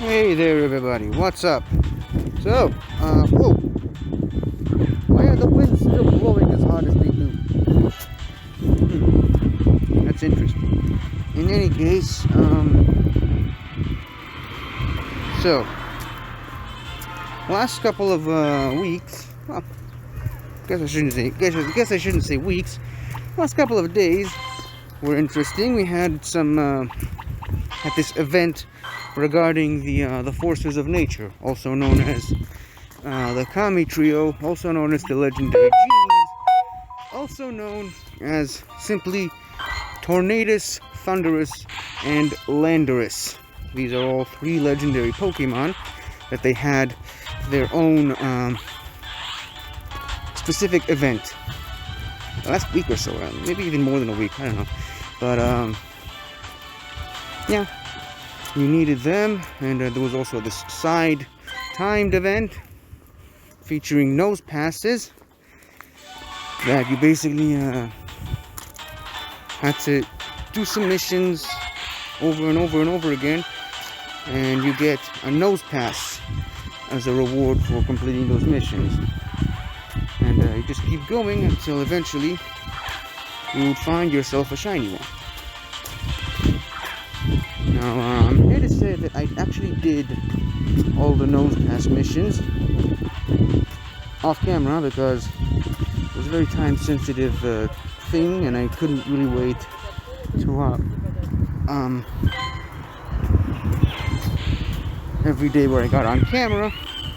Hey there, everybody. What's up? So, whoa. Why are the winds still blowing as hard as they do? That's interesting. In any case, so, last couple of weeks, well, guess I shouldn't say weeks. Last couple of days were interesting. We had some at this event regarding the forces of nature, also known as the Kami Trio, also known as the legendary genies, also known as simply Tornadus, Thundurus, and Landorus. These are all three legendary Pokemon that they had their own specific event last week or so, maybe even more than a week, I don't know, but yeah, you needed them. And there was also this side timed event featuring nose passes that you basically had to do some missions over and over and over again, and you get a nose pass as a reward for completing those missions. And you just keep going until eventually you would find yourself a shiny one. Now, I'm here to say that I actually did all the nose pass missions off camera because it was a very time sensitive thing, and I couldn't really wait to every day where I got on camera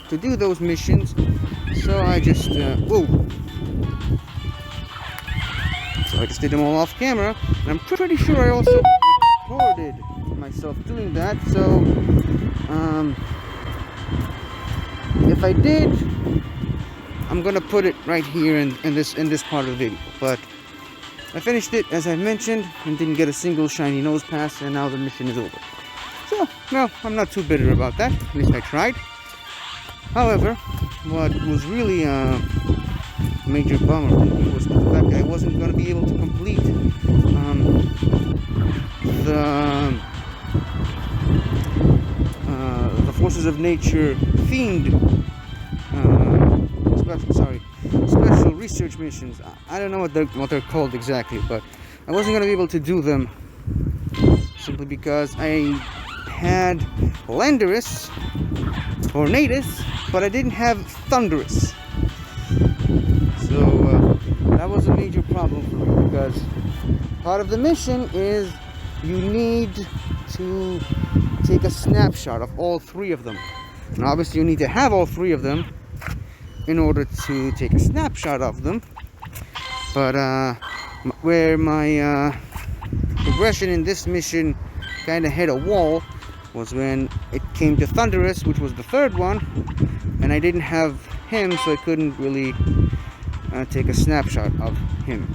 to do those missions. So I just so I just did them all off camera, and I'm pretty sure I also recorded myself doing that. So if I did, I'm gonna put it right here in this part of the video. But I finished it, as I mentioned, and didn't get a single shiny nose pass, and now the mission is over. So, no, I'm not too bitter about that. At least I tried. However, what was really a major bummer for me was the fact that I wasn't going to be able to complete the Forces of Nature themed special research missions. I don't know what they're called exactly, but I wasn't going to be able to do them simply because I had Landorus, Tornadus, but I didn't have Thundurus. So that was a major problem for me, because part of the mission is you need to take a snapshot of all three of them. And obviously you need to have all three of them in order to take a snapshot of them. But where my progression in this mission kind of hit a wall was when it came to Thundurus, which was the third one, and I didn't have him, so I couldn't really take a snapshot of him.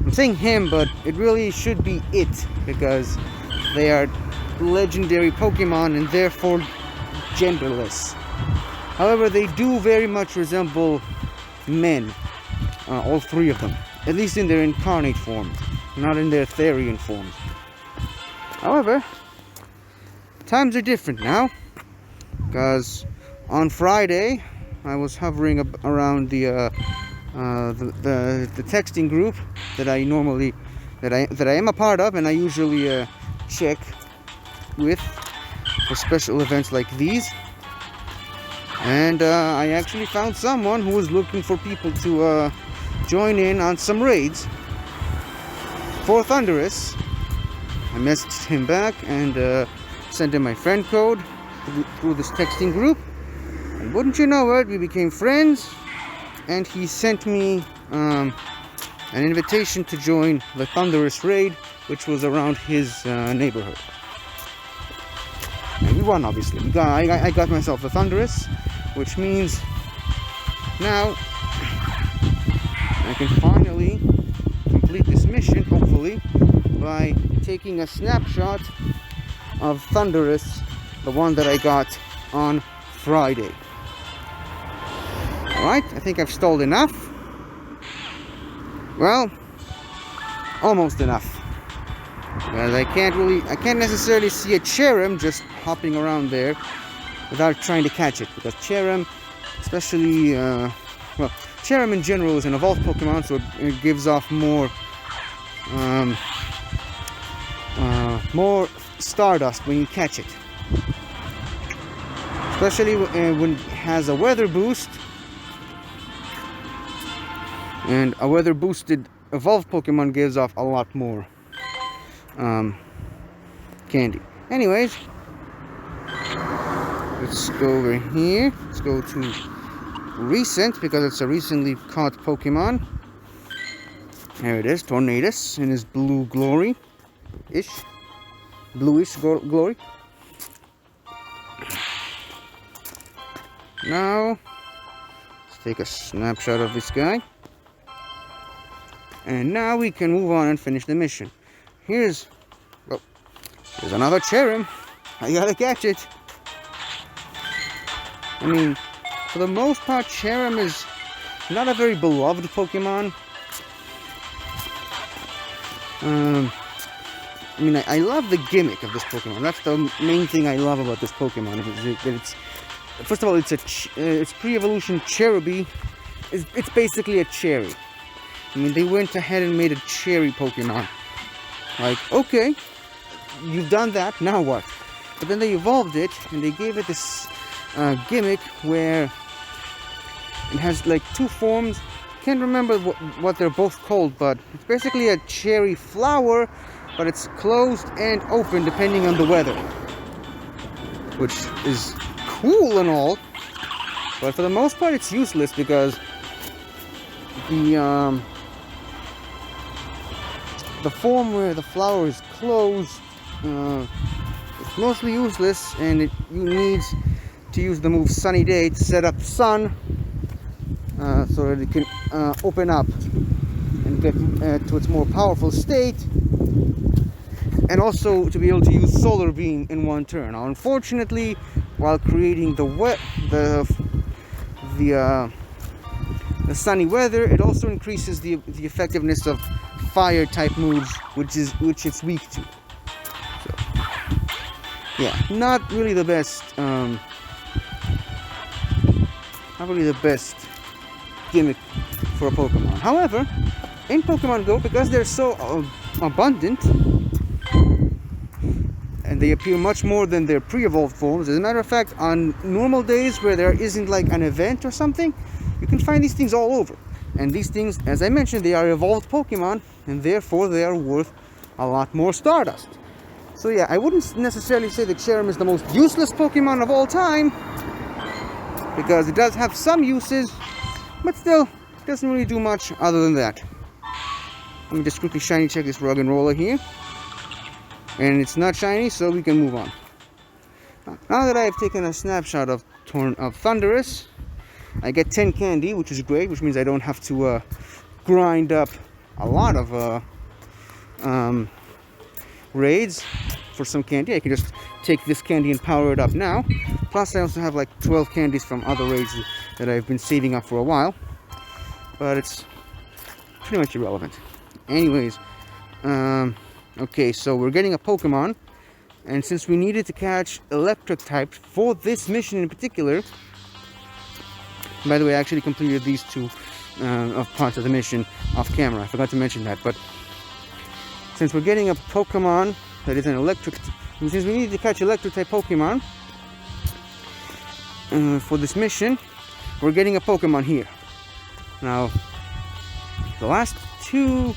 I'm saying him, but it really should be it, because they are legendary Pokemon and therefore genderless. However, they do very much resemble men, all three of them, at least in their incarnate forms, not in their Therian forms. However, times are different now, because on Friday I was hovering around the texting group that I am a part of, and I usually check with for special events like these. And I actually found someone who was looking for people to join in on some raids for Thundurus. I messaged him back and sent him my friend code through this texting group, and wouldn't you know it, we became friends, and he sent me an invitation to join the Thundurus raid, which was around his neighborhood. And we won, obviously. I got myself a Thundurus, which means now I can finally complete this mission, hopefully, by taking a snapshot of Thundurus, the one that I got on Friday. Alright, I think I've stalled enough. Well, almost enough. Because I can't necessarily see a Cherrim just hopping around there. without trying to catch it, because Cherrim, especially, well, Cherrim in general is an evolved Pokemon, so it gives off more Stardust when you catch it. Especially when it has a weather boost. And a weather boosted evolved Pokemon gives off a lot more candy. Anyways, let's go over here. Let's go to recent, because it's a recently caught Pokemon. There it is, Thundurus in his blue glory-ish. Bluish glory. Now, let's take a snapshot of this guy. And now we can move on and finish the mission. Here's another Cherrim. I gotta catch it. I mean, for the most part, Cherrim is not a very beloved Pokemon. I mean, I love the gimmick of this Pokemon. That's the main thing I love about this Pokemon. That it's, first of all, it's pre-evolution Cherubi. It's basically a cherry. I mean, they went ahead and made a cherry Pokemon. Like, okay, you've done that, now what? But then they evolved it, and they gave it this gimmick where it has like two forms. Can't remember what they're both called, but it's basically a cherry flower, but it's closed and open depending on the weather, which is cool and all, but for the most part it's useless, because the form where the flower is closed, it's mostly useless, and you need to use the move Sunny Day to set up the sun, so that it can open up and get to its more powerful state, and also to be able to use Solar Beam in one turn. Now, unfortunately, while creating the sunny weather, it also increases the effectiveness of fire type moves, which it's weak to. So, yeah, not really the best. Not really the best gimmick for a Pokemon. However, in Pokemon Go, because they're so abundant, and they appear much more than their pre-evolved forms. As a matter of fact, on normal days where there isn't like an event or something, you can find these things all over. And these things, as I mentioned, they are evolved Pokemon, and therefore they are worth a lot more Stardust. So yeah, I wouldn't necessarily say that Cherrim is the most useless Pokemon of all time, because it does have some uses, but still, it doesn't really do much other than that. Let me just quickly shiny check this Rug and Roller here. And it's not shiny, so we can move on. Now that I have taken a snapshot of Thundurus, I get 10 candy, which is great, which means I don't have to grind up a lot of raids for some candy. I can just take this candy and power it up now. Plus, I also have like 12 candies from other raids that I've been saving up for a while. But it's pretty much irrelevant. Anyways, okay, so we're getting a Pokemon, and since we needed to catch electric types for this mission in particular, by the way, I actually completed these two parts of the mission off camera. I forgot to mention that, but since we're getting a Pokemon that is an electric, since we needed to catch electric type Pokemon for this mission, we're getting a Pokemon here. Now, the last two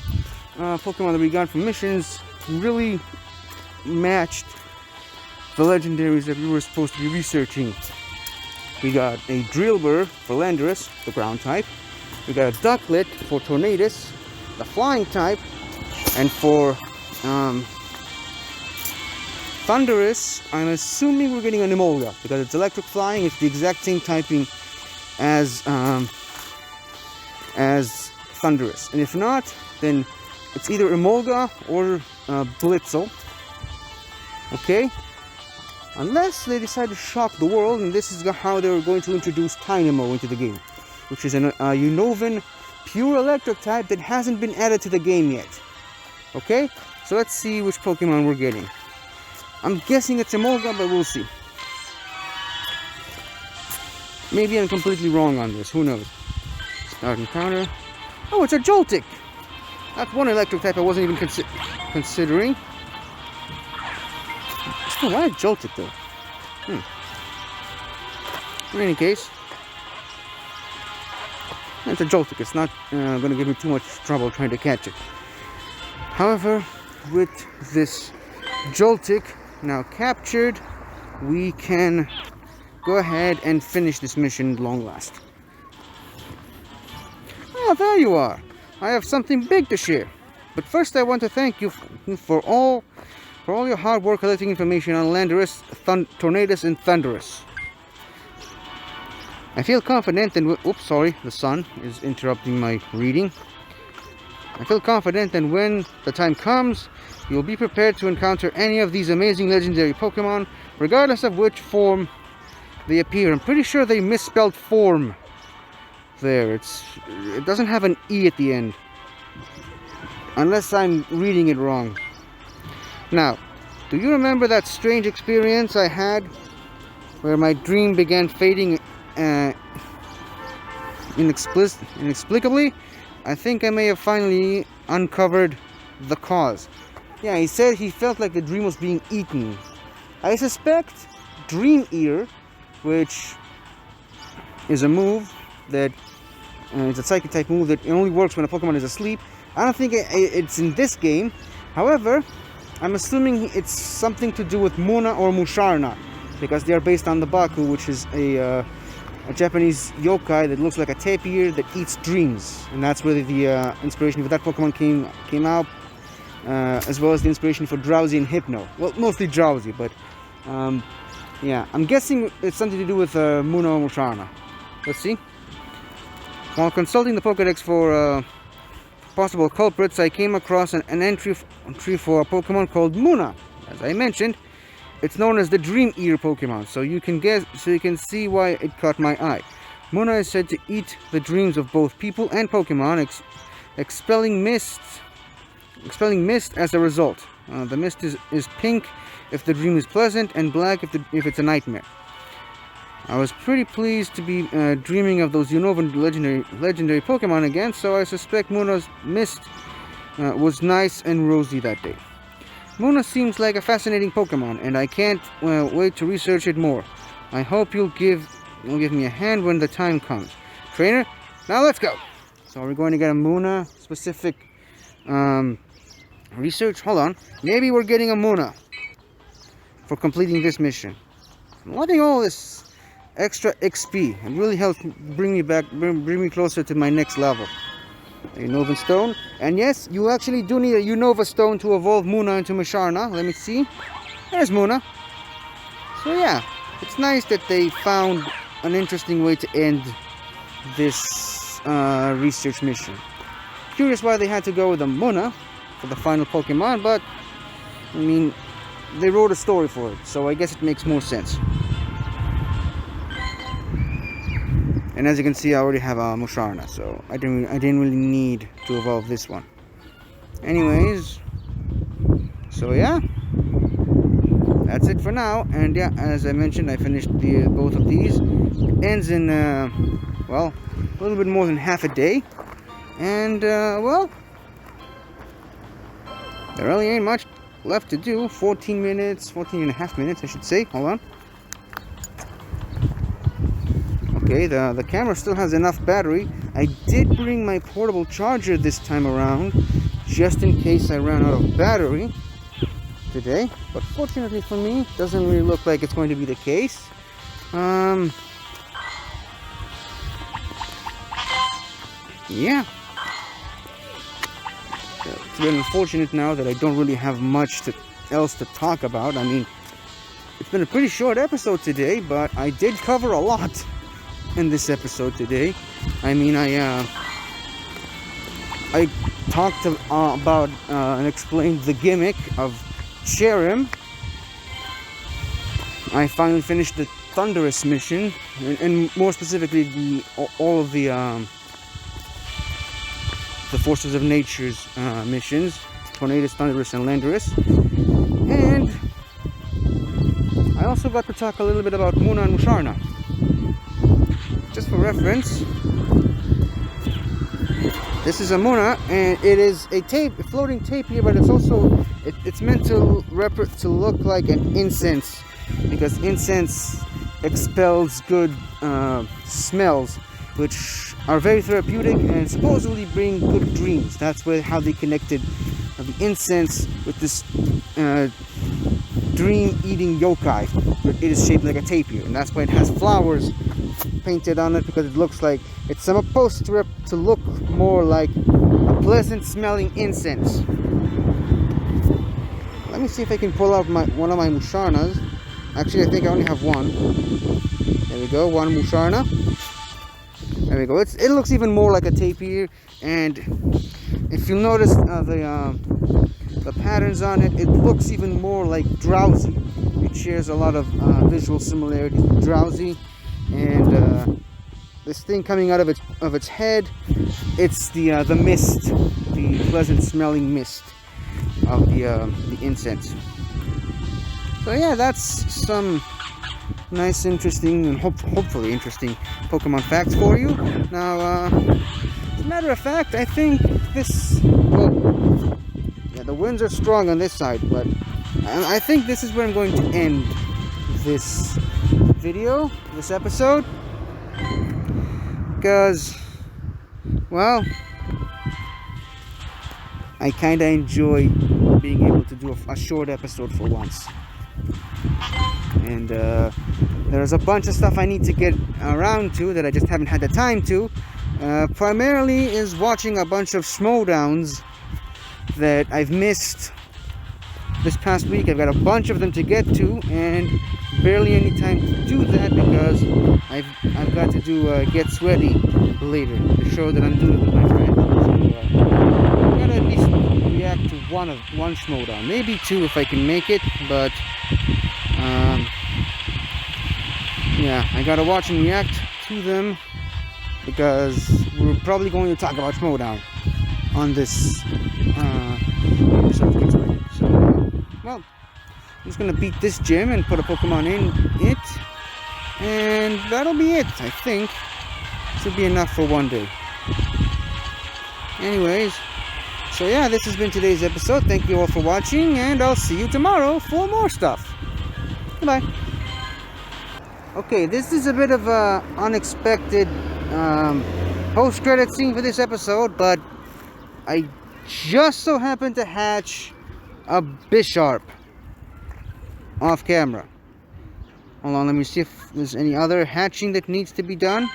Pokemon that we got from missions really matched the legendaries that we were supposed to be researching. We got a Drillbur for Landorus, the ground type. We got a Ducklet for Tornadus, the flying type. And for Thundurus, I'm assuming we're getting an Emolga, because it's electric flying. It's the exact same typing as Thundurus. And if not, then it's either Emolga or Blitzel. Okay? Unless they decide to shock the world, and this is how they're going to introduce Dynamo into the game, which is a Unnovan pure electric type that hasn't been added to the game yet. Okay? So let's see which Pokemon we're getting. I'm guessing it's Emolga, but we'll see. maybe I'm completely wrong on this. Who knows? Start encounter. Oh, it's a Joltik. That's one electric type I wasn't even considering. Oh, why a Joltik though? In any case, it's a Joltik. It's not going to give me too much trouble trying to catch it. However, with this Joltik now captured, we can go ahead and finish this mission at long last. Oh, there you are. I have something big to share. But first I want to thank you for all your hard work collecting information on Landorus, Tornadus, and Thundurus. I feel confident and oops, sorry, the sun is interrupting my reading. I feel confident that when the time comes, you'll be prepared to encounter any of these amazing legendary Pokemon, regardless of which form they appear. I'm pretty sure they misspelled form there. It doesn't have an E at the end, unless I'm reading it wrong. Now, do you remember that strange experience I had where my dream began fading inexplicably? I think I may have finally uncovered the cause. Yeah, he said he felt like the dream was being eaten. I suspect Dream Ear, which is a move that it's a psychic type move that only works when a Pokemon is asleep. I don't think it's in this game. However, I'm assuming it's something to do with Muna or Musharna, because they are based on the Baku, which is a Japanese yokai that looks like a tapir that eats dreams, and that's where the inspiration for that Pokemon came out, as well as the inspiration for Drowsy and Hypno. Well, mostly Drowsy, but yeah, I'm guessing it's something to do with Muna or Musharna. Let's see. While consulting the Pokédex for possible culprits, I came across an entry for a Pokemon called Muna. As I mentioned, it's known as the Dream Ear Pokemon, so you can see why it caught my eye. Muna is said to eat the dreams of both people and Pokemon, expelling mist as a result. The mist is pink if the dream is pleasant, and black if it's a nightmare. I was pretty pleased to be dreaming of those Unova legendary Pokemon again, so I suspect Muna's mist was nice and rosy that day. Muna seems like a fascinating Pokemon, and I can't wait to research it more. I hope you'll give me a hand when the time comes. Trainer, now let's go! So we're going to get a Muna specific research. Hold on. Maybe we're getting a Muna for completing this mission. I'm loving all this extra XP. It really helps bring me closer to my next level. A Unova Stone. And yes, you actually do need a Unova Stone to evolve Muna into Musharna. Let me see. There's Muna. So yeah, it's nice that they found an interesting way to end this research mission. Curious why they had to go with a Muna for the final Pokemon, but I mean, they wrote a story for it, so I guess it makes more sense. And as you can see, I already have a Musharna, so I didn't really need to evolve this one. Anyways, so yeah, that's it for now. And yeah, as I mentioned, I finished both of these. It ends in well, a little bit more than half a day, and well, there really ain't much left to do. 14 and a half minutes, I should say. Hold on. Okay, the camera still has enough battery. I did bring my portable charger this time around, just in case I ran out of battery today. But fortunately for me, it doesn't really look like it's going to be the case. Yeah. It's been unfortunate now that I don't really have much else to talk about. I mean, it's been a pretty short episode today, but I did cover a lot in this episode today. I mean, I talked about and explained the gimmick of Cherim. I finally finished the Thundurus mission, and more specifically all of the Forces of Nature's missions, Tornadus, Thundurus, and Landorus. And I also got to talk a little bit about Muna and Musharna. just for reference, this is a Muna, and it is a floating tapir, but it's also it's meant to look like an incense, because incense expels good smells, which are very therapeutic and supposedly bring good dreams. That's how they connected the incense with this dream-eating yokai. It is shaped like a tapir, and that's why it has flowers painted on it, because it looks like it's supposed to look more like a pleasant-smelling incense. Let me see if I can pull out one of my Musharnas. Actually, I think I only have one. There we go, one Musharna. There we go. It looks even more like a tapir, and if you notice the patterns on it, it looks even more like Drowsy. It shares a lot of visual similarities with Drowsy, and this thing coming out of its head, it's the mist, the pleasant smelling mist of the incense. So yeah, that's some nice, interesting, and hopefully interesting Pokemon facts for you. Now, as a matter of fact, I think this, well, yeah, the winds are strong on this side, but I think this is where I'm going to end this video, this episode, because, well, I kind of enjoy being able to do a short episode for once. And there's a bunch of stuff I need to get around to that I just haven't had the time to. Primarily is watching a bunch of Schmoedowns that I've missed this past week. I've got a bunch of them to get to, and barely any time to do that because I've got to do Get Sweaty later, the show that I'm doing with my friend. So I gotta at least react to one Schmoedown, maybe two if I can make it, but yeah, I gotta watch and react to them because we're probably going to talk about Schmoedown on this episode of Geek. So, well, I'm just gonna beat this gym and put a Pokemon in it, and that'll be it. I think should be enough for one day. Anyways, so yeah, this has been today's episode. Thank you all for watching, and I'll see you tomorrow for more stuff. Goodbye. Okay, this is a bit of a unexpected post-credit scene for this episode, but I just so happened to hatch a Bisharp off camera. Hold on, let me see if there's any other hatching that needs to be done.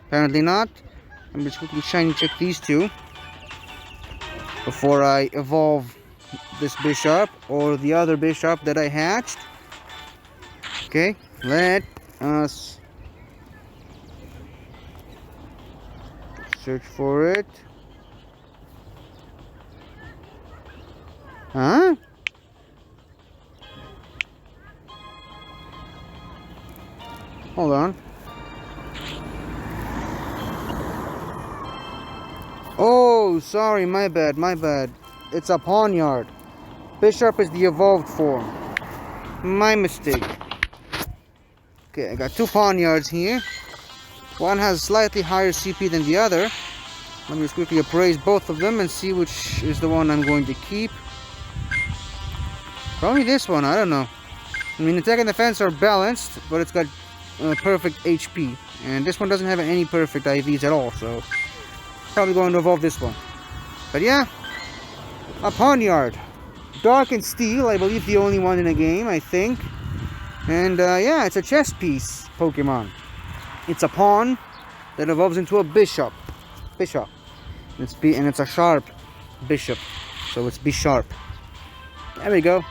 Apparently not. I'm just quickly shiny check these two before I evolve this Bisharp or the other Bisharp that I hatched. Okay, let us search for it. Huh? Hold on. Oh, sorry, my bad. It's a Pawniard. Bisharp is the evolved form. My mistake. Okay, I got two Pawniards here. One has slightly higher CP than the other. Let me just quickly appraise both of them and see which is the one I'm going to keep. Probably this one, I don't know. I mean, attack and defense are balanced, but it's got perfect HP. And this one doesn't have any perfect IVs at all, so probably going to evolve this one. But yeah, a Pawniard. Dark and Steel, I believe the only one in the game, I think. And yeah, it's a chess piece Pokemon. It's a pawn that evolves into a Bisharp. And it's a sharp Bishop, so it's Bisharp. There we go.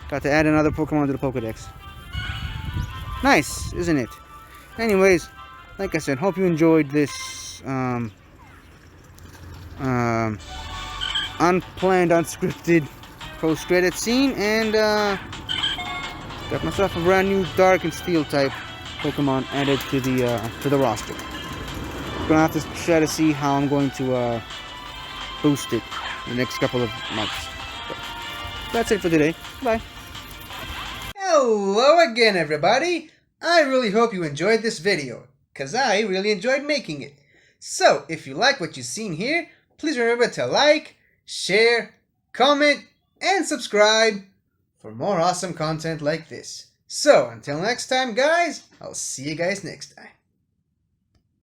Got to add another Pokemon to the Pokedex. Nice, isn't it? Anyways, like I said, hope you enjoyed this unplanned, unscripted post-credit scene, and got myself a brand new Dark and Steel type Pokemon added to the roster. Gonna have to try to see how I'm going to boost it in the next couple of months. But that's it for today. Bye. Hello again, everybody. I really hope you enjoyed this video, because I really enjoyed making it. So, if you like what you've seen here, please remember to like, share, comment, and subscribe for more awesome content like this. So, until next time, guys, I'll see you guys next time.